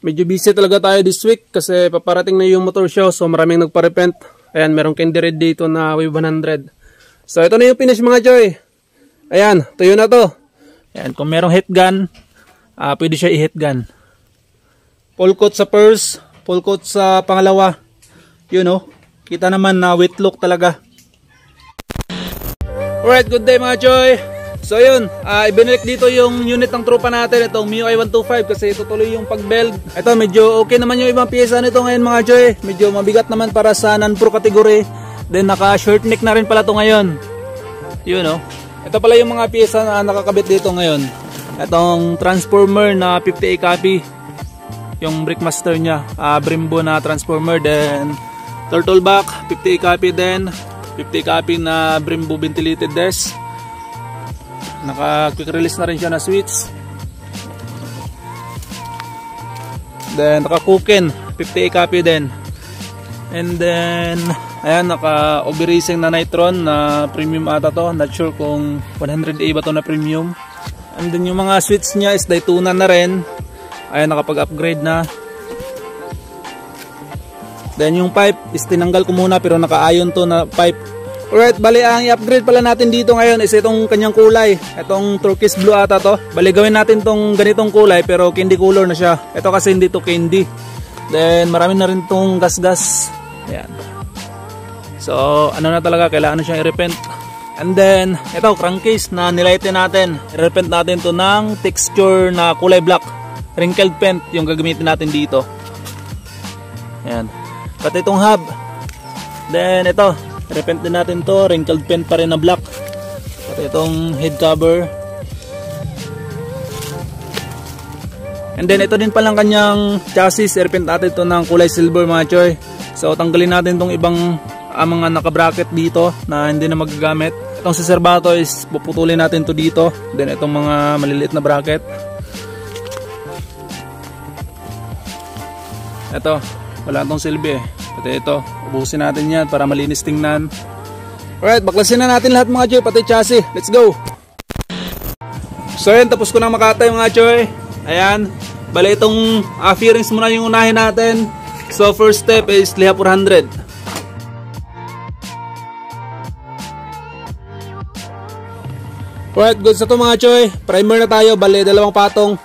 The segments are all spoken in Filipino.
Medyo busy talaga tayo this week kasi paparating na yung motor show, so maraming nagpa-repent. Ayan, merong candy red dito na Wave 100. So ito na yung finish mga Joy. Ayan, tuyo na to. Ayan, kung merong hit gun, pwede siya i-hit gun. Full coat sa first, full coat sa pangalawa. You know, kita naman na wet look talaga. Alright, good day mga Joy. So yun, ibinalik dito yung unit ng tropa natin, itong MIUI 125 kasi tutuloy yung pag-beld. Ito medyo okay naman yung ibang piyesa nito ngayon mga Joy. Medyo mabigat naman para sa non-pro category. Then naka short neck na rin pala ito ngayon. You know, ito pala yung mga piyesa na nakakabit dito ngayon. Itong transformer na 50A copy, yung Brickmaster nya, Brembo na transformer. Then turtle back 50A copy, then 50A copy na Brembo ventilated desk. Naka quick release na rin siya na switch. Then naka Kuken 50A copy din. And then ayan, naka OB Racing na Nitron na premium ata to. Not sure kung 100A ba to na premium. And then yung mga switch niya is Daytona na rin. Ayan, nakapag-upgrade na. Then yung pipe is tinanggal ko muna pero naka-ion to na pipe. Alright, bali ang i-upgrade pala natin dito ngayon is itong kanyang kulay. Itong turquoise blue ata to. Bali gawin natin tong ganitong kulay pero candy color na siya. Ito kasi hindi to candy. Then marami na rin tong gas-gas. Ayan. So ano na talaga, kailangan na siyang i-repent. And then ito, crankcase na nilighten natin. I-repent natin to ng texture na kulay black. Wrinkled paint yung gagamitin natin dito. Ayan. Pati itong hub. Then ito, repent din natin to, wrinkled paint pa rin na black. Pati itong head cover. And then ito din palang kanyang chassis, repent natin to ng kulay silver mga Choy. So tanggalin natin tong ibang mga naka-bracket dito na hindi na magagamit. Itong si serbato is puputulin natin to dito. Then itong mga maliliit na bracket. Ito, wala itong silbi eh. Pati ito, ubusin natin yan para malinis tingnan. Alright, baklasin na natin lahat mga Choy, pati chassis. Let's go! So yun, tapos ko na makatay mga Choy. Ayan, bali itong fairings muna yung unahin natin. So first step is liha 400. Alright, good sa ito mga Choy. Primer na tayo, bali dalawang patong.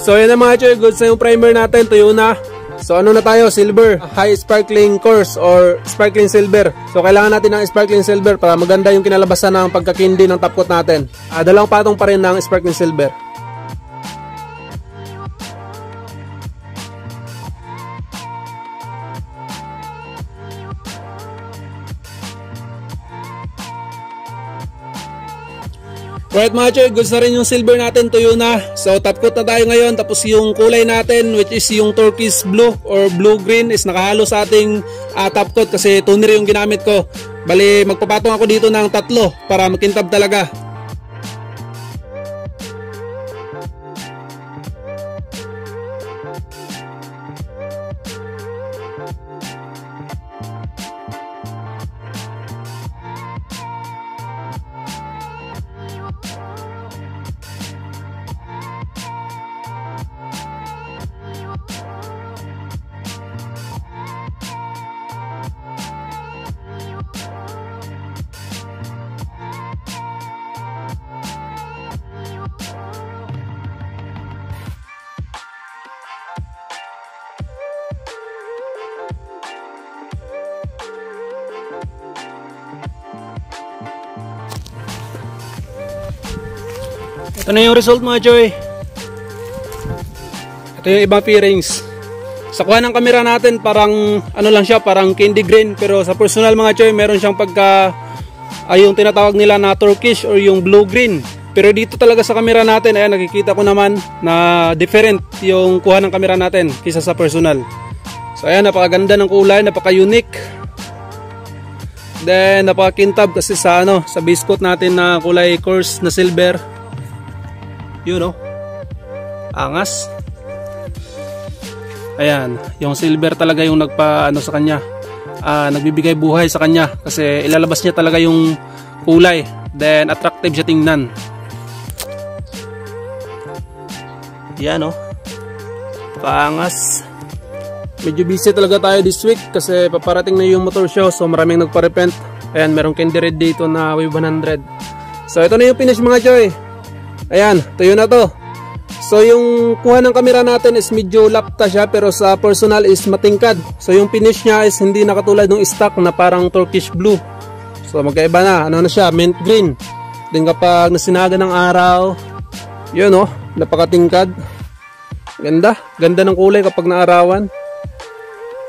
So yun na mga Choy, goods na yung primer natin, tuyo na. So ano na tayo, silver, high sparkling course or sparkling silver. So kailangan natin ng sparkling silver para maganda yung kinalabasan ng pagkakindi ng top coat natin. Dalawang patong pa rin ng sparkling silver. Alright mga Choy, goods na rin yung silver natin, tuyo na. So top coat na tayo ngayon, tapos yung kulay natin which is yung turquoise blue or blue green is nakahalo sa ating top coat kasi toner yung ginamit ko. Bali magpapatong ako dito ng 3 para makintab talaga. Ito na yung result mga Choy. Ito yung ibang fairings. Sa kuha ng kamera natin parang ano lang siya, parang candy green. Pero sa personal mga Choy, meron siyang pagka yung tinatawag nila na turkish or yung blue green. Pero dito talaga sa kamera natin, ayan, nakikita ko naman na different yung kuha ng kamera natin kaysa sa personal. So ayan, napakaganda ng kulay, napaka-unique. Then napaka-kintab kasi sa sa base coat natin na kulay coarse na silver. You know, angas. Ayan, yung silver talaga yung nagpa-ano sa kanya. Nagbibigay buhay sa kanya kasi ilalabas niya talaga yung kulay. Then attractive siya tingnan. Yan oh. Paangas. Medyo busy talaga tayo this week kasi paparating na yung motor show, so maraming nagpa-repent. Ayan, merong candy red dito na Wave 100. So ito na yung finish mga Joy. Ayan, tuyo na to. So yung kuha ng camera natin is medyo lapta siya, pero sa personal is matingkad. So yung finish niya is hindi na katulad ng stock na parang Turkish blue. So magkaiba na, ano na siya, mint green. Then kapag nasinaga ng araw, yun oh, napakatingkad. Ganda, ganda ng kulay kapag naarawan.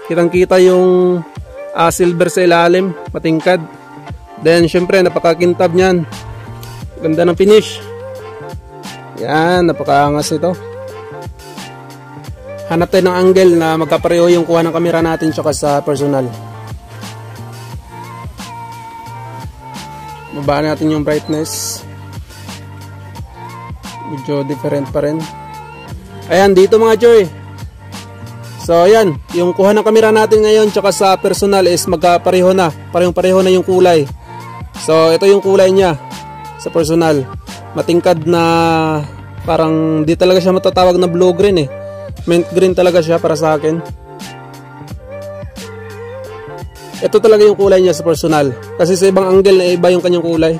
Kitang kita yung silver sa ilalim, matingkad. Then syempre napakakintab niyan. Ganda ng finish. Yan, napakaangas ito. Hanap tayo ng angle na magkapareho yung kuha ng camera natin tsaka sa personal. Babaan natin yung brightness. Medyo different pa rin. Ayan, dito mga Joy. So ayan, yung kuha ng camera natin ngayon tsaka sa personal is magkapareho na. Parehong-pareho na yung kulay. So ito yung kulay niya sa personal. Matingkad na parang di talaga siya matatawag na blue green eh. Mint green talaga siya para sa akin. Ito talaga yung kulay niya sa personal. Kasi sa ibang angle na iba yung kanyang kulay.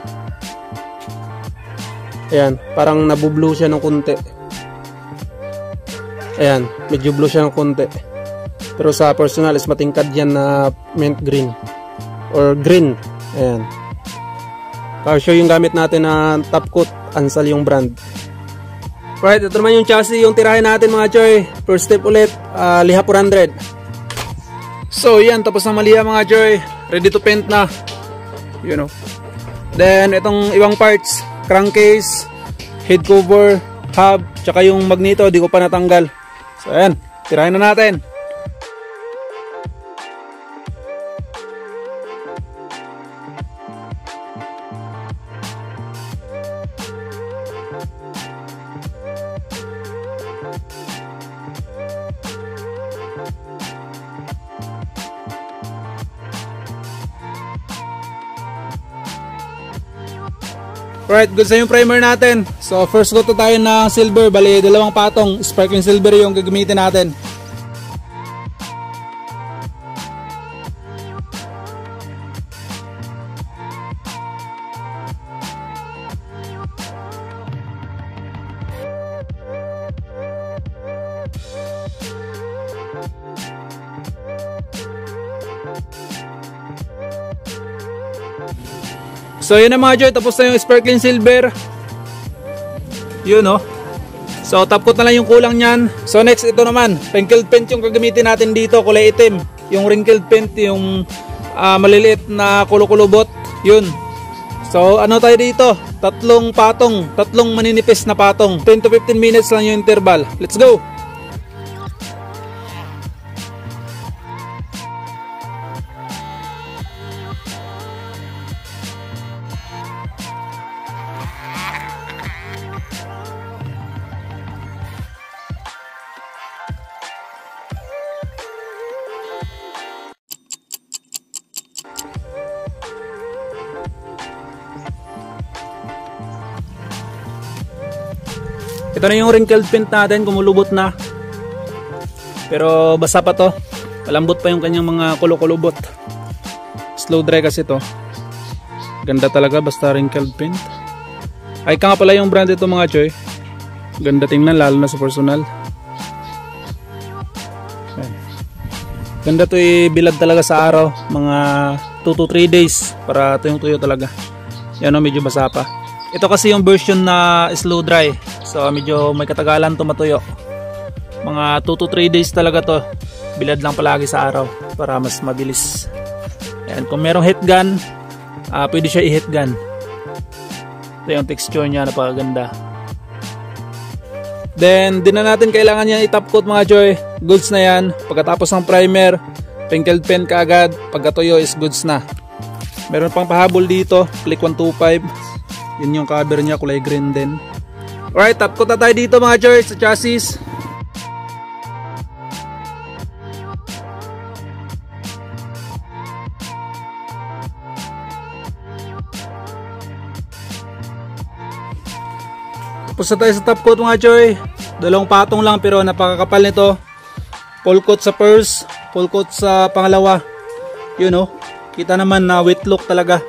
Ayan, parang nabu-blue siya ng konti. Ayan, medyo blue siya ng konti. Pero sa personal is matingkad yan na mint green. Or green. Ayan. Casio yung gamit natin na top coat. Ansal yung brand. Right, ito naman yung chassis yung tirahin natin mga Joy. First step ulit, liha 400. So yan, tapos na maliha mga Joy. Ready to paint na. You know. Then itong ibang parts, crankcase, head cover, hub, tsaka yung magneto, di ko pa natanggal. So ayan, tirahin na natin. Alright, good sa yung primer natin. So first coat tayo ng silver, bali dalawang patong sparkling silver yung gagamitin natin. So yun na mga Joy, tapos na yung sparkling silver. Yun oh. So top coat na lang yung kulang nyan. So next ito naman, wrinkled paint yung gagamitin natin dito, kulay itim. Yung wrinkled paint, yung maliliit na kulukulubot. Yun. So ano tayo dito? Tatlong patong, tatlong maninipis na patong. 10 to 15 minutes lang yung interval. Let's go! Ito na yung wrinkled paint natin, kumulubot na. Pero basa pa to. Malambot pa yung kanyang mga kulukulubot. Slow dry kasi to. Ganda talaga basta wrinkled paint. Ay ka nga pala yung brand ito mga Joy. Ganda tingnan lalo na sa personal. Ayan. Ganda to ibilad talaga sa araw. Mga 2 to 3 days para tuyong tuyo talaga. Yan o, medyo basa pa. Ito kasi yung version na slow dry. So medyo may katagalan to matuyo. Mga 2 to 3 days talaga to. Bilad lang palagi sa araw para mas mabilis. Ayan, kung merong heat gun, pwede siya i-heat gun. Ito yung texture niya, napakaganda. Then di na natin kailangan yan i-top coat mga Joy. Goods na yan. Pagkatapos ng primer, wrinkled paint kaagad. Pagkatuyo is goods na. Meron pang pahabol dito, click 125. Yun yung cover niya, kulay green din. Alright, top coat na tayo dito mga Joy sa chassis. Tapos na tayo sa top coat mga choy. Dalawang patong lang pero napakakapal nito. Full coat sa first, full coat sa pangalawa. Yun oh. Kita naman na wet look talaga.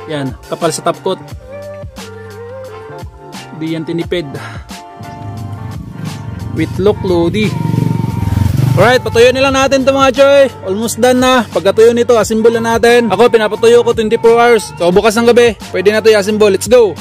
Yan, kapal sa top coat. Di yan tinipid. Wet look, Lodi. Alright, patuyuin na lang natin ito mga choy. Almost done na. Pagkatuyo nito, assemble na natin. Ako, pinapatuyo ko 24 hours. So, bukas ng gabi, pwede na ito i-assemble. Let's go!